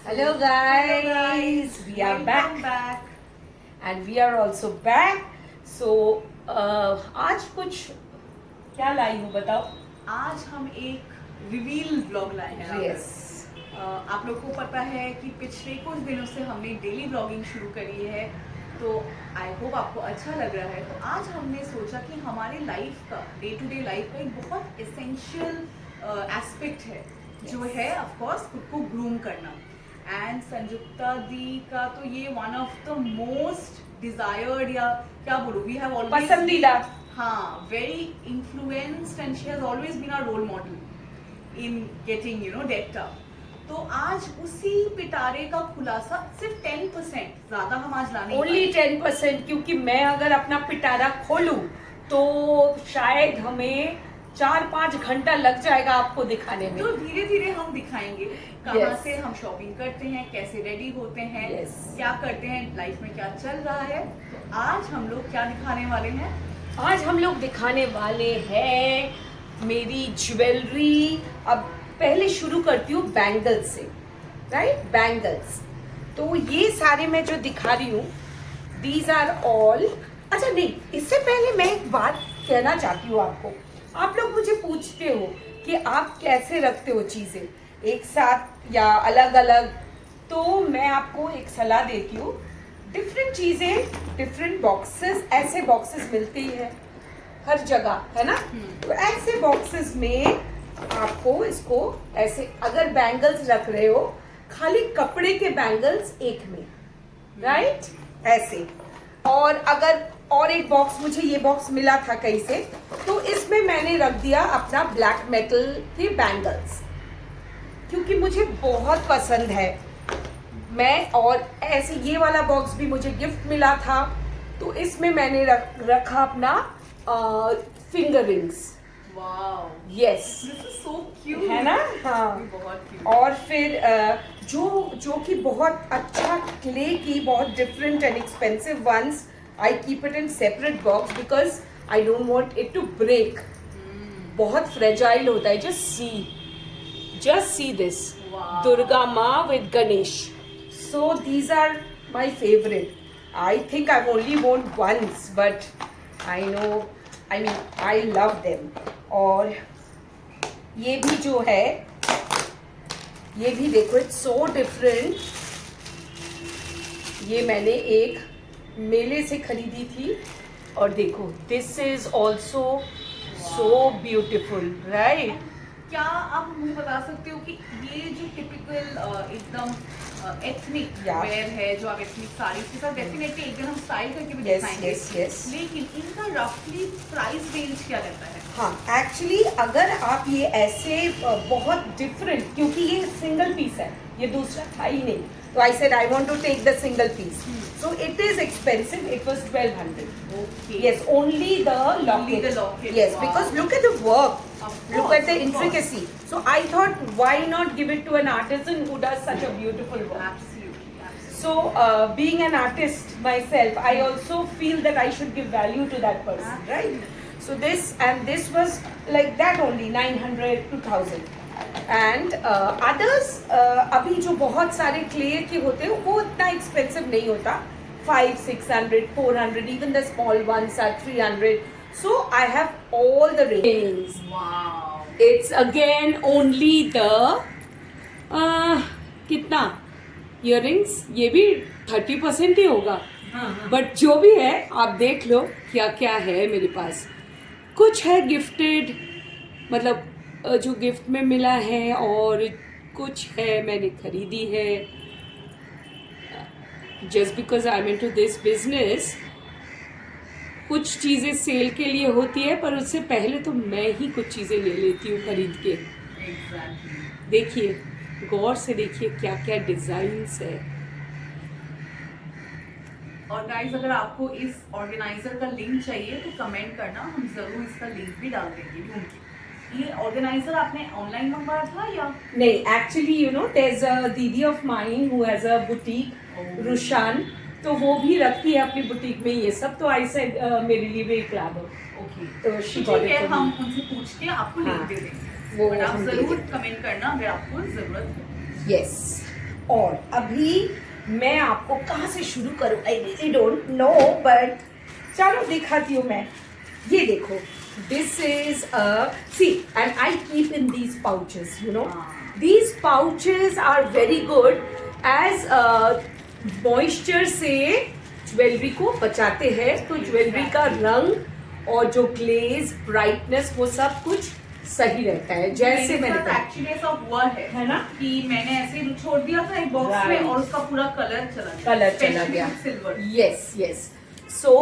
Hello guys, we are back and we are also back. So आज कुछ क्या लाई हूँ बताओ. आज हम एक रिवील ब्लॉग लाए हैं. Yes. आप लोग को पता है कि पिछले कुछ दिनों से हमने डेली ब्लॉगिंग शुरू करी है, तो आई होप आपको अच्छा लग रहा है. तो आज हमने सोचा कि हमारे लाइफ का डे टू डे लाइफ का एक बहुत एसेंशियल एस्पेक्ट है, जो है ऑफ कोर्स खुद को ग्रूम करना. एंड संजुक्ता दी का तो ये one of the most desired, या क्या बोलूं, वी हैव ऑलवेज पसंदीदा. हाँ, very influenced and she has always been our role model in getting decked up. तो आज उसी पिटारे का खुलासा सिर्फ 10%, ज्यादा हम आज लाने Only 10%, क्योंकि मैं अगर अपना पिटारा खोलूं तो शायद हमें 4-5 घंटा लग जाएगा आपको दिखाने में. तो धीरे धीरे हम दिखाएंगे कहाँ Yes. से हम शॉपिंग करते हैं, कैसे रेडी होते हैं, Yes. क्या करते हैं, लाइफ में क्या चल रहा है. तो आज हम लोग क्या दिखाने वाले हैं? आज हम लोग दिखाने वाले हैं मेरी ज्वेलरी. अब पहले शुरू करती हूँ बैंगल्स से, राइट? बैंगल्स. तो ये सारे मैं जो दिखा रही हूँ, दीज आर ऑल. अच्छा नहीं, इससे पहले मैं एक बात कहना चाहती हूँ आपको. आप लोग मुझे पूछते हो कि आप कैसे रखते हो चीज़ें एक साथ या अलग अलग. तो मैं आपको एक सलाह देती हूँ. डिफरेंट चीज़ें डिफरेंट बॉक्सेस, ऐसे बॉक्सेस मिलते ही है हर जगह, है ना? तो ऐसे बॉक्सेस में आपको इसको ऐसे, अगर बैंगल्स रख रहे हो, खाली कपड़े के बैंगल्स एक में, राइट? ऐसे. और अगर और एक बॉक्स, मुझे ये बॉक्स मिला था कहीं से, तो इसमें मैंने रख दिया अपना ब्लैक मेटल के बैंगल्स, क्योंकि मुझे बहुत पसंद है. मैं और ऐसे ये वाला बॉक्स भी मुझे गिफ्ट मिला था, तो इसमें मैंने रखा अपना finger rings. Wow, yes, this is so cute, है ना? हाँ. बहुत क्यूट. और फिर जो कि बहुत अच्छा क्ले की, बहुत different and expensive ones, I keep it in separate box because I don't want it to break. बहुत फ्रेजाइल होता है. Just see this. Wow. Durga माँ with Ganesh. So these are my favourite. I think I only want ones, but I know, I mean I love them. और ये भी जो है, ये भी देखो, इट्स सो डिफरेंट. ये मैंने एक मेले से खरीदी थी, और देखो, this is also so beautiful, right? क्या आप मुझे बता सकते हो कि ये जो टिपिकल एकदम एथनिक Yeah. वेयर है, जो आप एथनिक साड़ी के साथ डेफिनेटली एक दिन हम स्टाइल करके भी Yes, दिखाएंगे, yes, yes. लेकिन इनका रफली प्राइस रेंज क्या रहता है? हाँ, एक्चुअली अगर आप ये ऐसे बहुत डिफरेंट, क्योंकि ये सिंगल पीस है, ये दूसरा था ही नहीं, तो I said I want to take the single piece. So it is expensive. It was 1200. Okay. Yes, only the locket. the locket. Yes, Wow. because look at the work. Of Look course, at the of course. intricacy. So I thought, why not give it to an artisan who does such a beautiful work? Absolutely, absolutely. So, being an artist myself, I also feel that I should give value to that person, right? So this was like that only, 900 to 1000. And others, अभी जो बहुत सारे clay के होते हैं, वो इतना expensive नहीं होता. 500, 600, 400, even the small ones are 300. So I have all the ranges. Wow. It's again only the कितना इयररिंग्स, ये भी 30% ही होगा. बट जो भी है, आप देख लो क्या क्या है मेरे पास. कुछ है गिफ्टेड, मतलब जो गिफ्ट में मिला है, और कुछ है मैंने खरीदी है. Just because I am into this business. कुछ चीज़ें सेल के लिए होती है, पर उससे पहले तो मैं ही कुछ चीज़ें ले लेती हूँ खरीद के. Exactly. देखिए, गौर से देखिए क्या क्या डिजाइन्स है. और गाइस, अगर आपको इस ऑर्गेनाइजर का लिंक चाहिए तो कमेंट करना, हम जरूर इसका लिंक भी डाल देंगे ढूंढ के. ये ऑर्गेनाइजर आपने ऑनलाइन मंगवाया था या? नहीं, actually you know, there is a दीदी of mine who has a boutique, Rushan. तो वो भी रखती है अपनी बुटीक में ये सब. तो आई सेड मेरे लिए भी एक ला दो. ओके, तो she ठीक got it है, for me. हम उनसे पूछ के आपको लिंक हाँ, दे देंगे. वो बट आप हम दे जरूर देंगे. कमेंट करना अगर आपको जरूरत हो. यस. और अभी मैं आपको कहाँ से शुरू करूँ, I really don't know, but चलो दिखाती हूँ मैं। ये देखो, this is see and I keep in these pouches, you know, these pouches are very good as moisture से ज्वेलरी को बचाते हैं, तो ज्वेलरी का रंग और जो ग्लेज ब्राइटनेस वो सब कुछ सही रहता है। जैसे मैंने एक्चुअली ऐसा हुआ है ना कि मैंने ऐसे छोड़ दिया था एक बॉक्स में और उसका पूरा कलर चला गया silver. Yes yes, so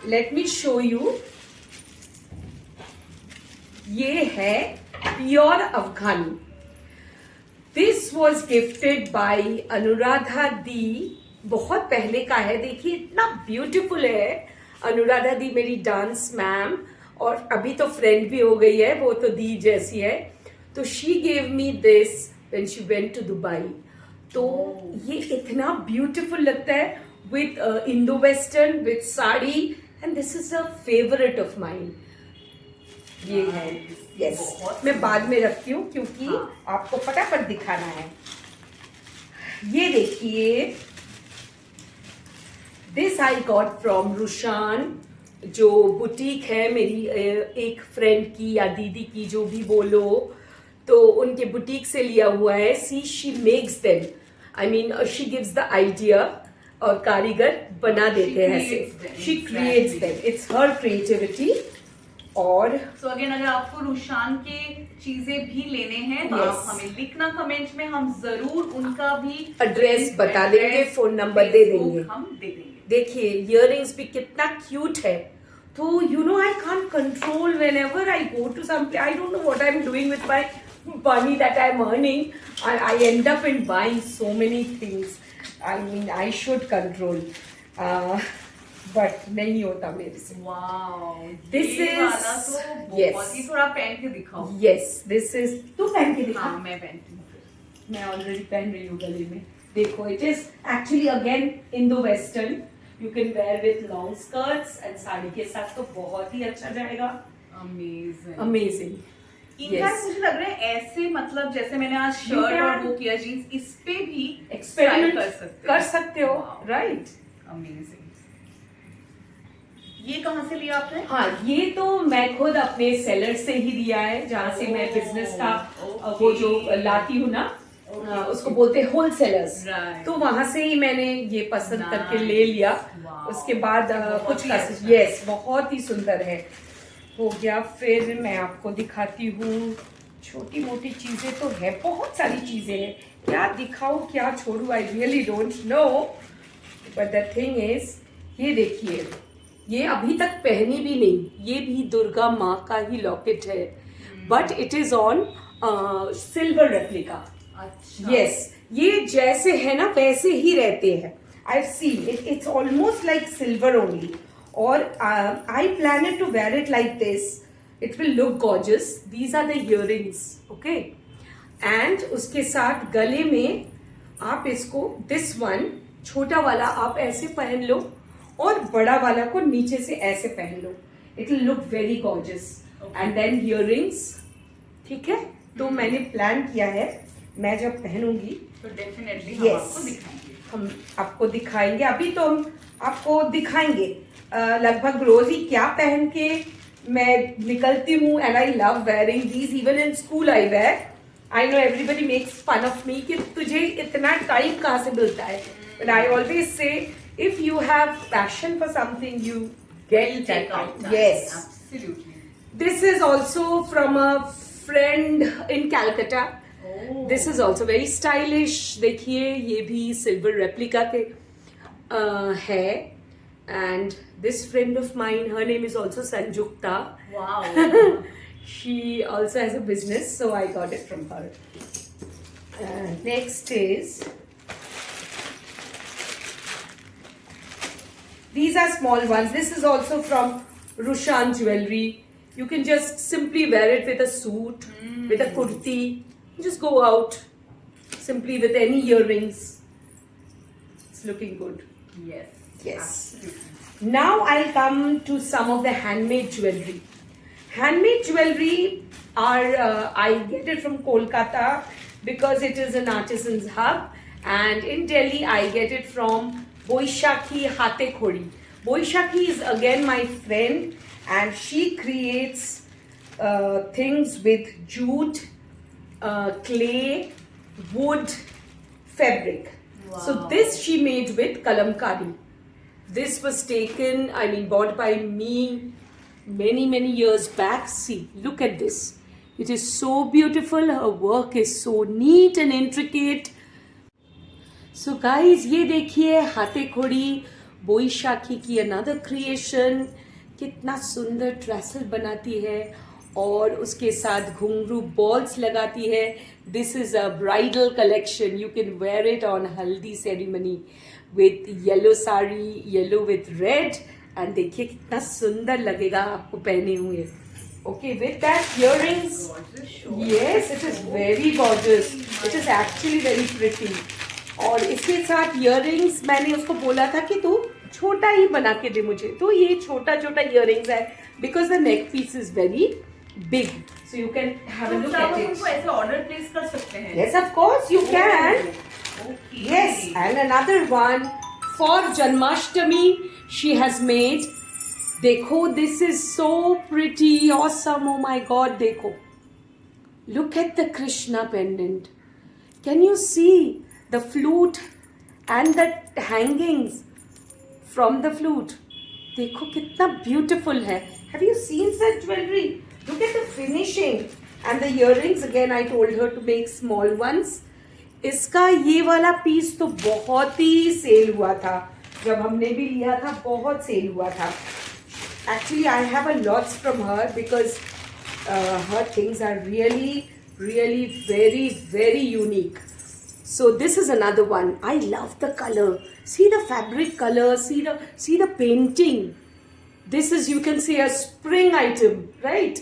let me show you. ये है pure Afghani. This was gifted by Anuradha di, बहुत पहले का है। देखिए इतना ब्यूटीफुल है। अनुराधा दी मेरी डांस मैम, और अभी तो फ्रेंड भी हो गई है, वो तो दी जैसी है। तो she gave me this when she went to Dubai. तो ये इतना ब्यूटीफुल लगता है with Indo western with sari, and this is a favourite of mine. ये है, यस, मैं बाद में रखती हूँ क्योंकि आपको फटाफट दिखाना है। ये देखिए, this I got from Rushan, जो बुटीक है मेरी एक फ्रेंड की या दीदी की, जो भी बोलो, तो उनके बुटीक से लिया हुआ है। She makes them, I mean she gives the idea और कारीगर बना देते हैं ऐसे। She creates them, it's her creativity. और सो अगेन, अगर आपको रुशान के चीजें भी लेने हैं तो आप हमें लिखना कमेंट में, हम जरूर उनका भी एड्रेस बता देंगे, फोन नंबर दे देंगे, हम दे देंगे। देखिए इयररिंग्स भी कितना क्यूट है। तो you know I can't control whenever I go to some, I don't know what I am doing with my money that I am earning. I end up in buying so many things. I mean I should control, but नहीं होता मेरे से। Wow, this is वाला तो yes, बहुत ही, थोड़ा पहन के दिखाओ। yes, this is, तू पहन के दिखा। हाँ, मैं पहनती हूँ। मैं ऑलरेडी पहन रही हूँ गले में। देखो, it is actually again Indo western, you can where with long skirts and sari के साथ, तो बहुत ही अच्छा जाएगा। Amazing amazing. इनफैक्ट मुझे लग रहा है ऐसे, मतलब जैसे मैंने आज शर्ट और वो किया जीन्स, इस पे भी एक्सपेरिमेंट कर सकते हो, राइट? अमेजिंग। ये कहाँ से लिया आपने? हाँ, ये तो मैं खुद अपने सेलर से ही लिया है, जहाँ से मैं बिजनेस का वो जो लाती हूँ ना, उसको बोलते हैं होलसेलर्स। तो वहां से ही मैंने ये पसंद करके ले लिया। उसके बाद कुछ यस, बहुत ही सुंदर है, हो गया। फिर मैं आपको दिखाती हूँ, छोटी मोटी चीजें तो है, बहुत सारी चीजें हैं, क्या दिखाऊं क्या छोड़ू, आई really don't know, but the thing is, ये देखिए, ये अभी तक पहनी भी नहीं, ये भी दुर्गा माँ का ही लॉकेट है, but it is on silver replica. Yes, ये जैसे है ना वैसे ही रहते हैं। I seen it, it's almost like silver only, और I plan it to wear it like this, it will look gorgeous. These are the earrings, okay, and उसके साथ गले में आप इसको, दिस वन छोटा वाला आप ऐसे पहन लो और बड़ा वाला को नीचे से ऐसे पहन लो, it will look very gorgeous. And then earrings, ठीक है? तो मैंने प्लान किया है, मैं जब पहनूंगी तो डेफिनेटली हम आपको दिखाएंगे। अभी तो हम आपको दिखाएंगे लगभग रोज ही क्या पहन के मैं निकलती हूँ, and I love wearing these, even in school I wear. I know everybody makes fun of me कि तुझे इतना टाइम कहाँ से मिलता है, but I always say if you have passion for something, you get that time. Yes, absolutely. This is also from a friend in Calcutta. This is also very stylish. देखिए, ये भी सिल्वर रेप्लिका के है, and this friend of mine, her name is also Sanjukta. Wow. She also has a business, so I got it from her. Next is, these are small ones. This is also from Rushan Jewelry. You can just simply wear it with a suit, with a kurti. Just go out simply with any earrings. It's looking good. Yes. Yes. Absolutely. Now I'll come to some of the handmade jewelry. Handmade jewelry are, I get it from Kolkata because it is an artisan's hub, and in Delhi I get it from Boishakhi Hatekhori. Boishakhi is again my friend, and she creates things with jute, clay, wood, fabric. So Wow. this she made with kalamkari. This was taken, I mean, bought by me many years back. See, look at this. It is so beautiful. Her work is so neat and intricate. So guys, ये देखिए हाथेखोड़ी बोईशाखी की another creation. कितना सुंदर ट्रेसल बनाती है और उसके साथ घुंघरू बॉल्स लगाती है. This is a bridal collection. You can wear it on haldi ceremony with yellow sari, yellow with red, and देखिए कितना सुंदर लगेगा आपको पहने हुए. Okay, with that earrings. Yes, it is very gorgeous. It is actually very pretty. और इसके साथ इयररिंग्स मैंने उसको बोला था कि तू छोटा ही बना के दे मुझे, तो ये छोटा छोटा इयररिंग्स है because the neck piece is very big. So you can have a तो लुक क्या हम एट उनको इट. ऐसे ऑर्डर प्लेस कर सकते हैं? Yes, of course you can. Okay. Yes, and another one for Janmashtami she has made. देखो, this is so pretty, awesome. Oh my God, देखो. Look at the Krishna pendant. Can you see the flute and the hangings from the flute? देखो कितना beautiful है. Have you seen such jewelry? Look at the finishing and the earrings. Again, I told her to make small ones. इसका ये वाला piece तो बहुत ही cell हुआ था. जब हमने भी लिया था बहुत सेल हुआ था. Actually, I have a lots from her because her things are really very unique. So this is another one. I love the color. See the fabric color. See the painting. This is, you can say, a spring item, right?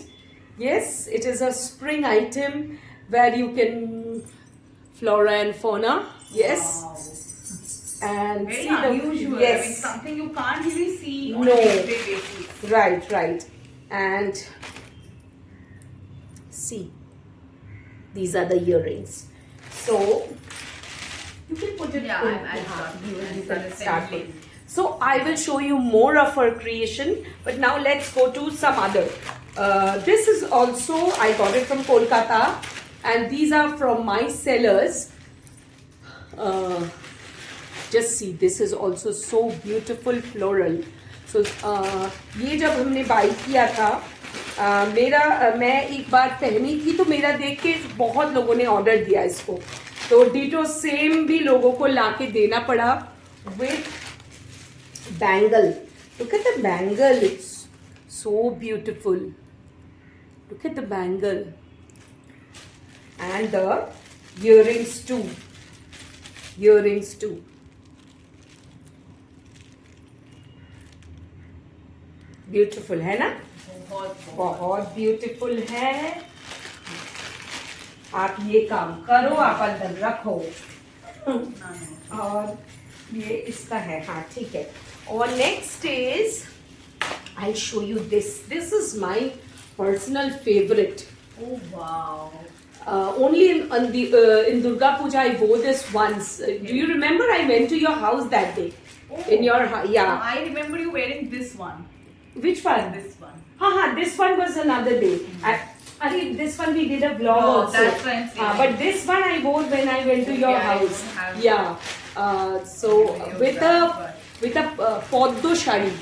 Yes, it is a spring item where you can flora and fauna. Yes. Wow. And Very see the unusual. yes. I mean, something you can't really see on No. a day-to-day basis. Right. And see, these are the earrings. So you can put it. Yeah, in- I'll start. You I'll can start start assembling. it. So I will show you more of her creation, but now let's go to some other. This is also, I got it from Kolkata, and these are from my sellers. Just see, this is also so beautiful floral. So ये जब हमने by किया था, मैं एक बार पहनी थी तो मेरा देख के बहुत लोगों ने ऑर्डर दिया इसको. तो डिटो सेम भी लोगों को लाके देना पड़ा with bangle. Look at the bangle, it's so beautiful. Look at the bangle and the earrings too. Beautiful है ना? बहुत ब्यूटीफुल है. आप ये काम करो, आप अंदर रखो. और ये इसका है. हाँ, ठीक है. और next is, I show you this. This is my personal favourite. Oh wow. Only in Durga Puja I wore this once. Do you remember I went to your house that day? Oh. In your yeah. I remember you wearing this one. Which one? This one. This one was another day. I think this one we did a vlog Oh, also. that's what I'm saying. But this one I wore when I went to your Yeah, I house. don't have Yeah. So video with of that, with a poddo shari,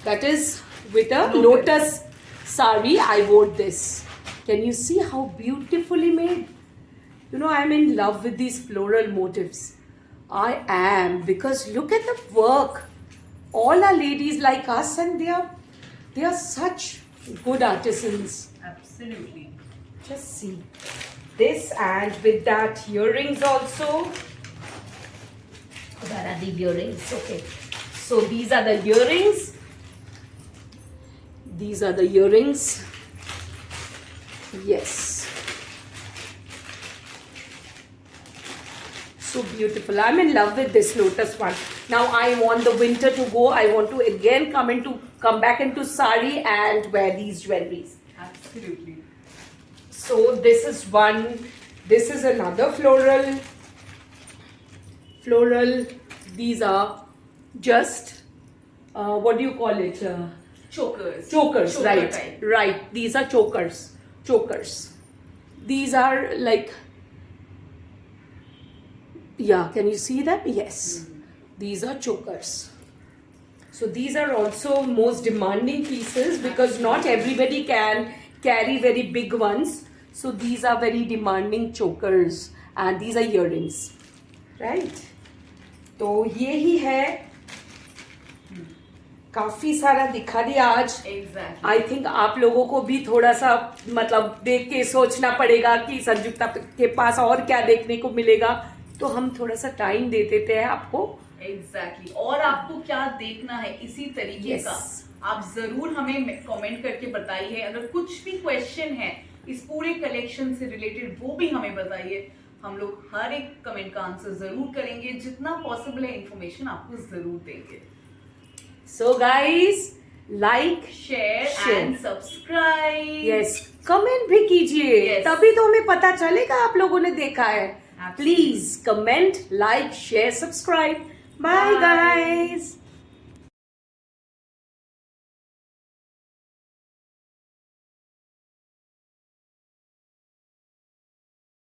that is with a Lotus. lotus sari, I wore this. Can you see how beautifully made? You know, I'm in love with these floral motifs. I am, because look at the work. All are ladies like us, and they are such good artisans. Absolutely. Just see this, and with that earrings also. Where are the earrings? Okay, so these are the earrings. These are the earrings. Yes. So beautiful. I'm in love with this lotus one. Now I want the winter to go. I want to again come back into sari and wear these jewelries. Absolutely. So this is one. This is another floral floral. These are just what do you call it? Chokers. Chokers, Choker right? type. Right. These are chokers. Chokers. These are like, yeah. Can you see them? Yes. These are chokers. So these are also most demanding pieces because not everybody can carry very big ones. So these are very demanding chokers and these are earrings, right? तो ये ही है, काफी सारा दिखा दिया आज. Exactly. I think आप लोगों को भी थोड़ा सा मतलब देख के सोचना पड़ेगा कि संयुक्ता के पास और क्या देखने को मिलेगा, तो हम थोड़ा सा टाइम दे देते हैं आपको. Exactly. और आपको क्या देखना है इसी तरीके Yes. का आप जरूर हमें कमेंट करके बताइए. अगर कुछ भी क्वेश्चन है इस पूरे कलेक्शन से रिलेटेड वो भी हमें बताइए. हम लोग हर एक कमेंट का आंसर जरूर करेंगे. जितना पॉसिबल है इंफॉर्मेशन आपको जरूर देंगे. So guys, like, share Share. And subscribe. Yes, comment भी कीजिए. Yes. तभी तो हमें पता चलेगा आप लोगों ने देखा है. Absolutely. Please comment, like, share, subscribe. Bye Bye. Guys.